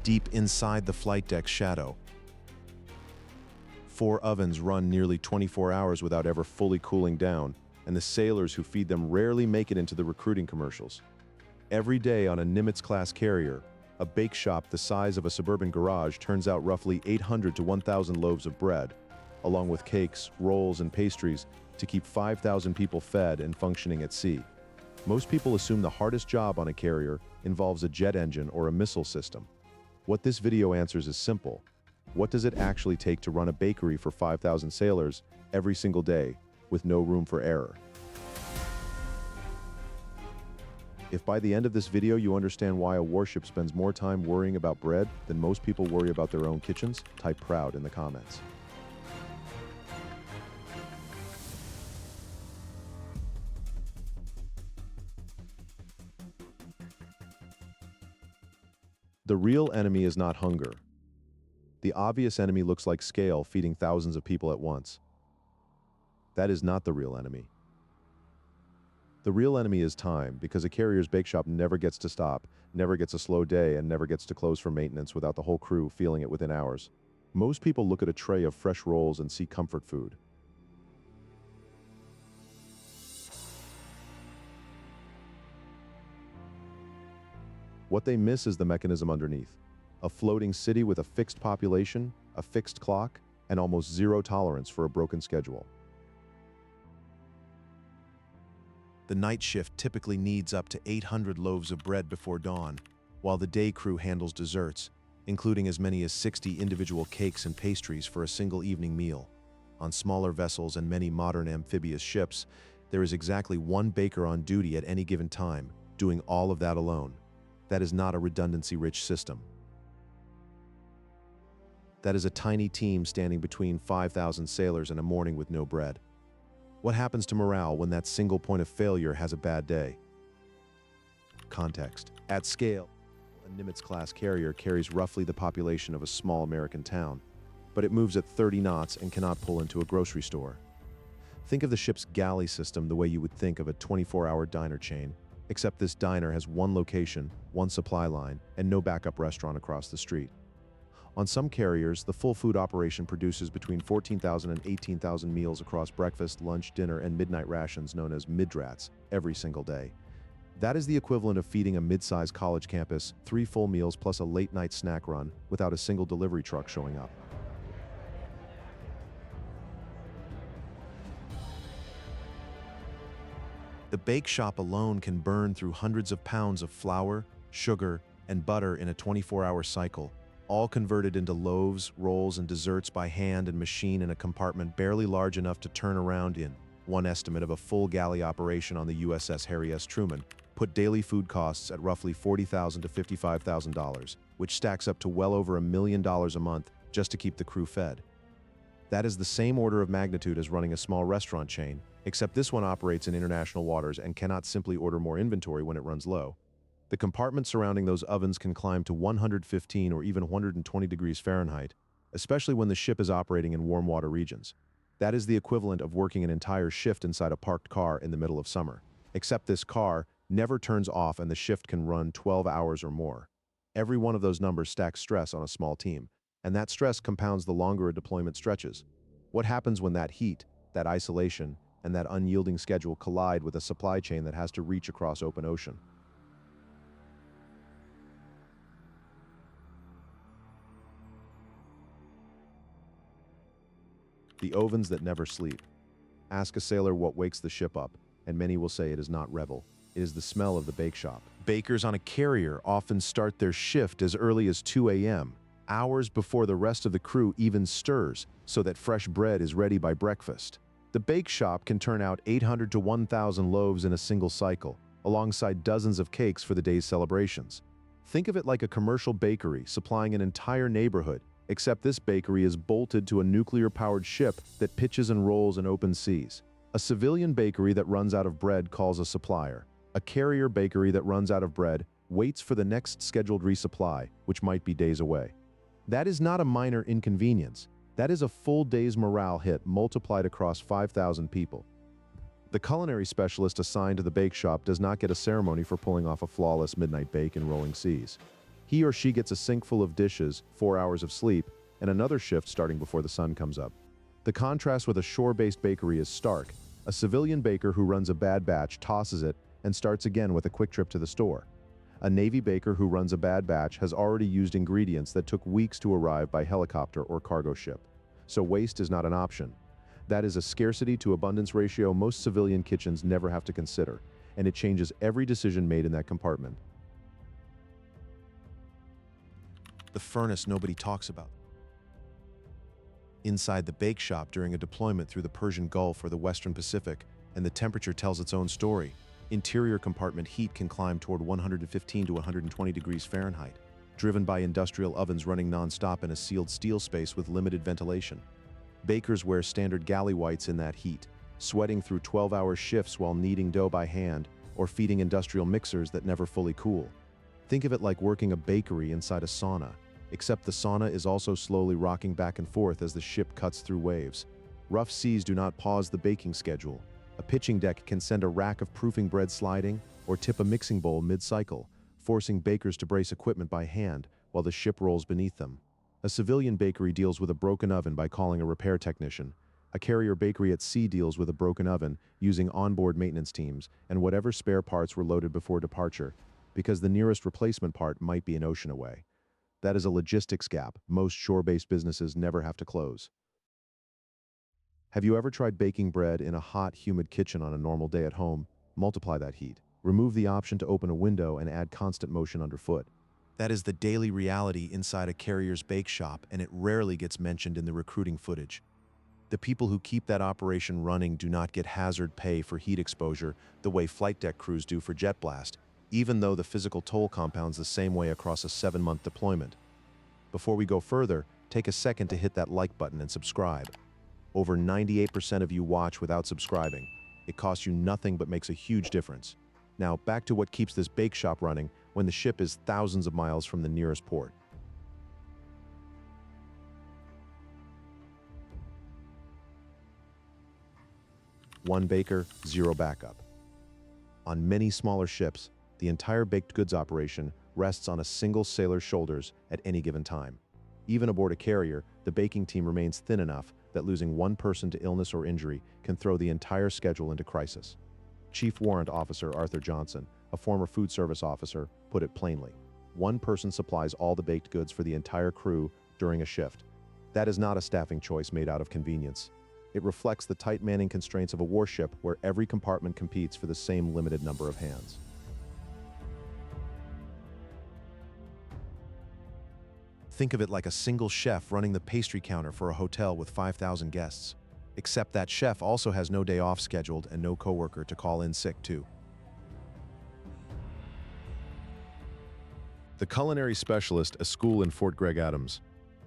deep inside the flight deck's shadow. 4 ovens run nearly 24 hours without ever fully cooling down, and the sailors who feed them rarely make it into the recruiting commercials. Every day on a Nimitz-class carrier, a bake shop the size of a suburban garage turns out roughly 800 to 1,000 loaves of bread, along with cakes, rolls, and pastries to keep 5,000 people fed and functioning at sea. Most people assume the hardest job on a carrier involves a jet engine or a missile system. What this video answers is simple. What does it actually take to run a bakery for 5,000 sailors every single day with no room for error? If by the end of this video you understand why a warship spends more time worrying about bread than most people worry about their own kitchens, type proud in the comments. The real enemy is not hunger. The obvious enemy looks like scale feeding thousands of people at once. That is not the real enemy. The real enemy is time, because a carrier's bake shop never gets to stop, never gets a slow day, and never gets to close for maintenance without the whole crew feeling it within hours. Most people look at a tray of fresh rolls and see comfort food. What they miss is the mechanism underneath. A floating city with a fixed population, a fixed clock, and almost zero tolerance for a broken schedule. The night shift typically needs up to 800 loaves of bread before dawn, while the day crew handles desserts, including as many as 60 individual cakes and pastries for a single evening meal. On smaller vessels and many modern amphibious ships, there is exactly one baker on duty at any given time, doing all of that alone. That is not a redundancy-rich system. That is a tiny team standing between 5,000 sailors in a morning with no bread. What happens to morale when that single point of failure has a bad day? Context. At scale, a Nimitz-class carrier carries roughly the population of a small American town, but it moves at 30 knots and cannot pull into a grocery store. Think of the ship's galley system the way you would think of a 24-hour diner chain, except this diner has one location, one supply line, and no backup restaurant across the street. On some carriers, the full food operation produces between 14,000 and 18,000 meals across breakfast, lunch, dinner, and midnight rations known as midrats every single day. That is the equivalent of feeding a mid-sized college campus 3 full meals plus a late-night snack run without a single delivery truck showing up. The bake shop alone can burn through hundreds of pounds of flour, sugar, and butter in a 24-hour cycle, all converted into loaves, rolls, and desserts by hand and machine in a compartment barely large enough to turn around in. One estimate of a full galley operation on the USS Harry S. Truman put daily food costs at roughly $40,000 to $55,000, which stacks up to well over $1 million a month just to keep the crew fed. That is the same order of magnitude as running a small restaurant chain, except this one operates in international waters and cannot simply order more inventory when it runs low. The compartments surrounding those ovens can climb to 115 or even 120 degrees Fahrenheit, especially when the ship is operating in warm water regions. That is the equivalent of working an entire shift inside a parked car in the middle of summer. Except this car never turns off and the shift can run 12 hours or more. Every one of those numbers stacks stress on a small team, and that stress compounds the longer a deployment stretches. What happens when that heat, that isolation, and that unyielding schedule collide with a supply chain that has to reach across open ocean? The ovens that never sleep. Ask a sailor what wakes the ship up, and many will say it is not revel. It is the smell of the bake shop. Bakers on a carrier often start their shift as early as 2 a.m., hours before the rest of the crew even stirs, so that fresh bread is ready by breakfast. The bake shop can turn out 800 to 1,000 loaves in a single cycle, alongside dozens of cakes for the day's celebrations. Think of it like a commercial bakery supplying an entire neighborhood, except this bakery is bolted to a nuclear-powered ship that pitches and rolls in open seas. A civilian bakery that runs out of bread calls a supplier. A carrier bakery that runs out of bread waits for the next scheduled resupply, which might be days away. That is not a minor inconvenience. That is a full day's morale hit multiplied across 5,000 people. The culinary specialist assigned to the bake shop does not get a ceremony for pulling off a flawless midnight bake in rolling seas. He or she gets a sink full of dishes, 4 hours of sleep, and another shift starting before the sun comes up. The contrast with a shore-based bakery is stark. A civilian baker who runs a bad batch tosses it and starts again with a quick trip to the store. A Navy baker who runs a bad batch has already used ingredients that took weeks to arrive by helicopter or cargo ship. So waste is not an option. That is a scarcity to abundance ratio most civilian kitchens never have to consider, and it changes every decision made in that compartment. The furnace nobody talks about. Inside the bake shop during a deployment through the Persian Gulf or the Western Pacific, and the temperature tells its own story. Interior compartment heat can climb toward 115 to 120 degrees Fahrenheit, driven by industrial ovens running non-stop in a sealed steel space with limited ventilation. Bakers wear standard galley whites in that heat, sweating through 12-hour shifts while kneading dough by hand or feeding industrial mixers that never fully cool. Think of it like working a bakery inside a sauna, except the sauna is also slowly rocking back and forth as the ship cuts through waves. Rough seas do not pause the baking schedule. A pitching deck can send a rack of proofing bread sliding or tip a mixing bowl mid-cycle, forcing bakers to brace equipment by hand while the ship rolls beneath them. A civilian bakery deals with a broken oven by calling a repair technician. A carrier bakery at sea deals with a broken oven using onboard maintenance teams and whatever spare parts were loaded before departure, because the nearest replacement part might be an ocean away. That is a logistics gap most shore-based businesses never have to close. Have you ever tried baking bread in a hot, humid kitchen on a normal day at home? Multiply that heat. Remove the option to open a window and add constant motion underfoot. That is the daily reality inside a carrier's bake shop, and it rarely gets mentioned in the recruiting footage. The people who keep that operation running do not get hazard pay for heat exposure the way flight deck crews do for jet blast, even though the physical toll compounds the same way across a 7-month deployment. Before we go further, take a second to hit that like button and subscribe. Over 98% of you watch without subscribing. It costs you nothing but makes a huge difference. Now, back to what keeps this bake shop running when the ship is thousands of miles from the nearest port. One baker, zero backup. On many smaller ships, the entire baked goods operation rests on a single sailor's shoulders at any given time. Even aboard a carrier, the baking team remains thin enough that losing one person to illness or injury can throw the entire schedule into crisis. Chief Warrant Officer Arthur Johnson, a former food service officer, put it plainly. One person supplies all the baked goods for the entire crew during a shift. That is not a staffing choice made out of convenience. It reflects the tight manning constraints of a warship where every compartment competes for the same limited number of hands. Think of it like a single chef running the pastry counter for a hotel with 5,000 guests. Except that chef also has no day off scheduled and no coworker to call in sick too. The Culinary Specialist, a school in Fort Gregg Adams.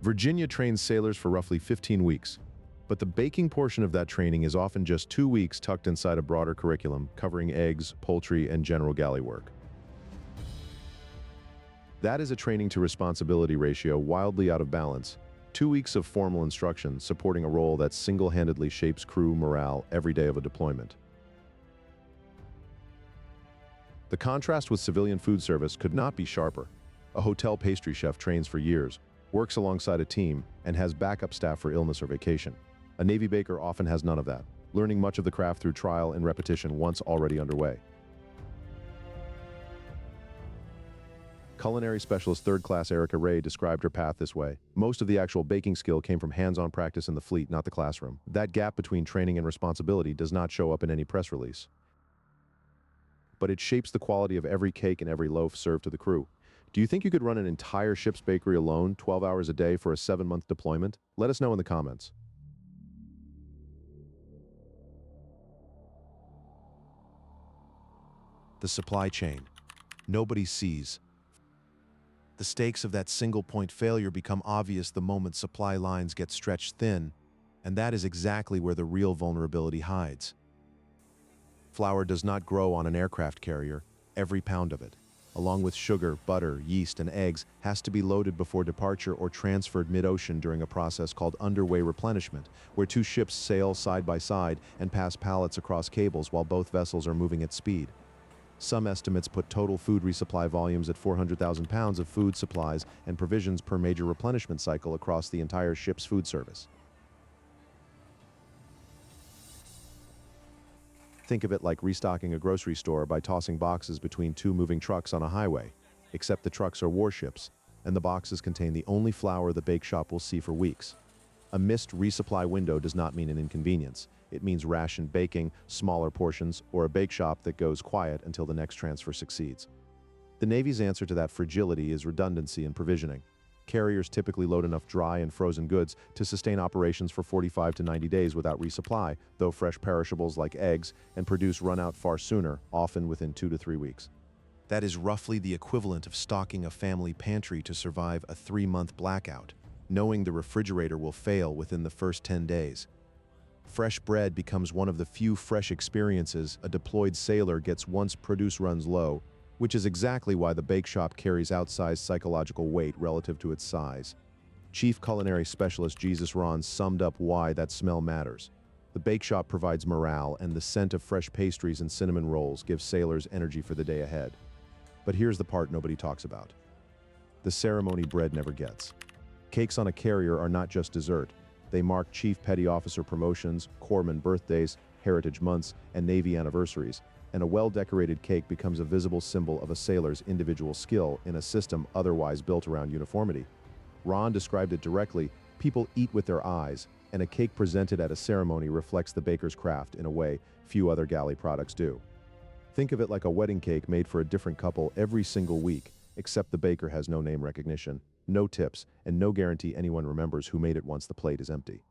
Virginia trains sailors for roughly 15 weeks, but the baking portion of that training is often just 2 weeks tucked inside a broader curriculum covering eggs, poultry, and general galley work. That is a training to responsibility ratio wildly out of balance. 2 weeks of formal instruction supporting a role that single-handedly shapes crew morale every day of a deployment. The contrast with civilian food service could not be sharper. A hotel pastry chef trains for years, works alongside a team, and has backup staff for illness or vacation. A Navy baker often has none of that, learning much of the craft through trial and repetition once already underway. Culinary specialist third class Erica Ray described her path this way. Most of the actual baking skill came from hands-on practice in the fleet, not the classroom. That gap between training and responsibility does not show up in any press release. But it shapes the quality of every cake and every loaf served to the crew. Do you think you could run an entire ship's bakery alone, 12 hours a day for a 7-month deployment? Let us know in the comments. The supply chain. Nobody sees. The stakes of that single-point failure become obvious the moment supply lines get stretched thin, and that is exactly where the real vulnerability hides. Flour does not grow on an aircraft carrier. Every pound of it, along with sugar, butter, yeast, and eggs, has to be loaded before departure or transferred mid-ocean during a process called underway replenishment, where 2 ships sail side by side and pass pallets across cables while both vessels are moving at speed. Some estimates put total food resupply volumes at 400,000 pounds of food supplies and provisions per major replenishment cycle across the entire ship's food service. Think of it like restocking a grocery store by tossing boxes between two moving trucks on a highway, except the trucks are warships, and the boxes contain the only flour the bake shop will see for weeks. A missed resupply window does not mean an inconvenience. It means rationed baking, smaller portions, or a bake shop that goes quiet until the next transfer succeeds. The Navy's answer to that fragility is redundancy and provisioning. Carriers typically load enough dry and frozen goods to sustain operations for 45 to 90 days without resupply, though fresh perishables like eggs and produce run out far sooner, often within 2 to 3 weeks. That is roughly the equivalent of stocking a family pantry to survive a 3-month blackout, knowing the refrigerator will fail within the first 10 days. Fresh bread becomes one of the few fresh experiences a deployed sailor gets once produce runs low, which is exactly why the bake shop carries outsized psychological weight relative to its size. Chief Culinary Specialist Jesus Ron summed up why that smell matters. The bake shop provides morale, and the scent of fresh pastries and cinnamon rolls gives sailors energy for the day ahead. But here's the part nobody talks about. The ceremony bread never gets. Cakes on a carrier are not just dessert. They mark Chief Petty Officer promotions, corpsman birthdays, heritage months, and Navy anniversaries, and a well-decorated cake becomes a visible symbol of a sailor's individual skill in a system otherwise built around uniformity. Ron described it directly: people eat with their eyes, and a cake presented at a ceremony reflects the baker's craft in a way few other galley products do. Think of it like a wedding cake made for a different couple every single week, except the baker has no name recognition, no tips, and no guarantee anyone remembers who made it once the plate is empty.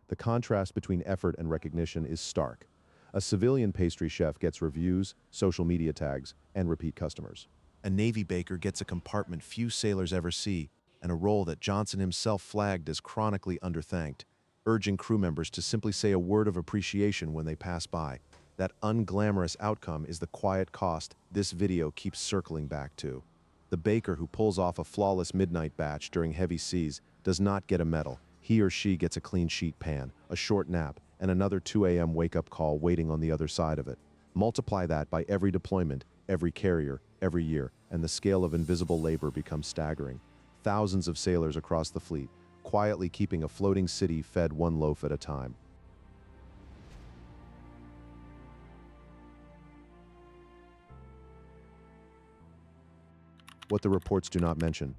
The contrast between effort and recognition is stark. A civilian pastry chef gets reviews, social media tags, and repeat customers. A Navy baker gets a compartment few sailors ever see, and a role that Johnson himself flagged as chronically underthanked, urging crew members to simply say a word of appreciation when they pass by. That unglamorous outcome is the quiet cost this video keeps circling back to. The baker who pulls off a flawless midnight batch during heavy seas does not get a medal. He or she gets a clean sheet pan, a short nap, and another 2 a.m. wake-up call waiting on the other side of it. Multiply that by every deployment, every carrier, every year, and the scale of invisible labor becomes staggering. Thousands of sailors across the fleet, quietly keeping a floating city fed one loaf at a time. What the reports do not mention.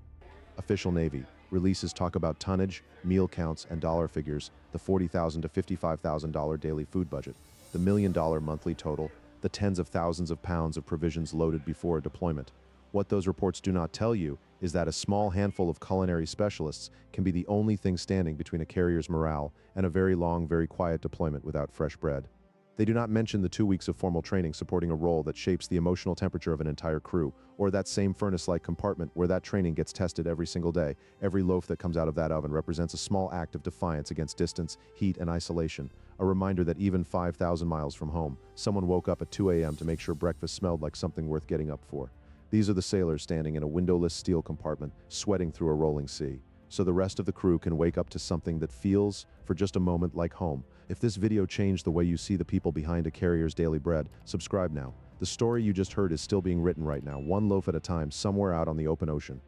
Official Navy releases talk about tonnage, meal counts, and dollar figures, the $40,000 to $55,000 daily food budget, the $1 million monthly total, the tens of thousands of pounds of provisions loaded before a deployment. What those reports do not tell you is that a small handful of culinary specialists can be the only thing standing between a carrier's morale and a very long, very quiet deployment without fresh bread. They do not mention the 2 weeks of formal training supporting a role that shapes the emotional temperature of an entire crew, or that same furnace-like compartment where that training gets tested every single day. Every loaf that comes out of that oven represents a small act of defiance against distance, heat, and isolation, a reminder that even 5,000 miles from home, someone woke up at 2 a.m. to make sure breakfast smelled like something worth getting up for. These are the sailors standing in a windowless steel compartment, sweating through a rolling sea, so the rest of the crew can wake up to something that feels, for just a moment, like home. If this video changed the way you see the people behind a carrier's daily bread, subscribe now. The story you just heard is still being written right now, one loaf at a time, somewhere out on the open ocean.